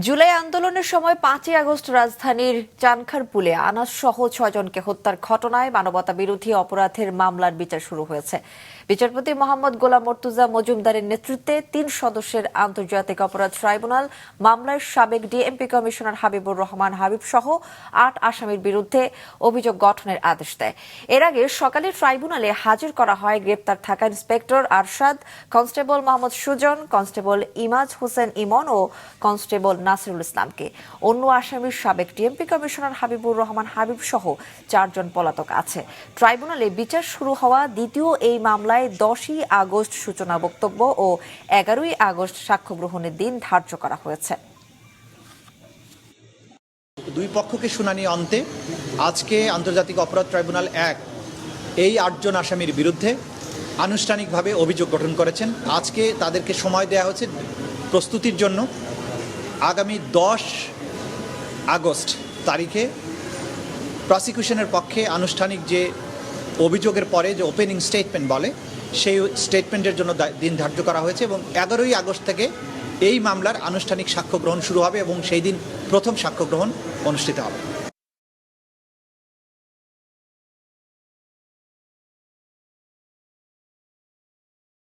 জুলাই আন্দোলনের সময় 5ই আগস্ট রাজধানীর চানখারপুলে আনাস সহ 6 জনকে হত্যার ঘটনায় মানবতা বিরোধী অপরাধের মামলার বিচার শুরু হয়েছে। বিচারপতি মোহাম্মদ গোলাম মর্তুজা মজুমদারের নেতৃত্বে 3 সদস্যের আন্তর্জাতিক অপরাধ ট্রাইব্যুনাল মামলায় সাবেক ডিএমপি কমিশনার হাবিবুর রহমান হাবিব সহ 8 আসামির বিরুদ্ধে অভিযোগ গঠনের আদেশ দেয়। এর আগে সকালে ট্রাইব্যুনালে হাজির করা হয় গ্রেপ্তার থাকা inspector Arshad, constable Mohammad Sujan, constable Imaj Hossain Emon ও কনস্টেবল নাসিরুল ইসলামকে। অন্য আসামির সাবেক ডিএমপি কমিশনার হাবিবুর রহমান হাবিব সহ 4 জন পলাতক আছে। ট্রাইব্যুনালে বিচার শুরু হওয়া দ্বিতীয় এই মামলায় 10ই আগস্ট সূচনা বক্তব্য ও 11ই আগস্ট সাক্ষ্য গ্রহণের দিন ধার্য করা হয়েছে। দুই পক্ষকে শুনানি অন্তে আজকে আন্তর্জাতিক অপরাধ ট্রাইব্যুনাল 1 এই 8 জন আসামির বিরুদ্ধে আনুষ্ঠানিকভাবে অভিযোগ গঠন করেছেন। আজকে তাদেরকে সময় দেওয়া হয়েছে প্রস্তুতির জন্য। আগামী 10 আগস্ট তারিখে প্রসিকিউশনের পক্ষে আনুষ্ঠানিক যে অভিযোগের পরে যে ওপেনিং স্টেটমেন্ট বলে সেই স্টেটমেন্টের জন্য দিন ধার্য করা হয়েছে এবং 11ই আগস্ট থেকে এই মামলার আনুষ্ঠানিক সাক্ষ্য গ্রহণ শুরু হবে এবং সেই দিন প্রথম সাক্ষ্য গ্রহণ অনুষ্ঠিত হবে।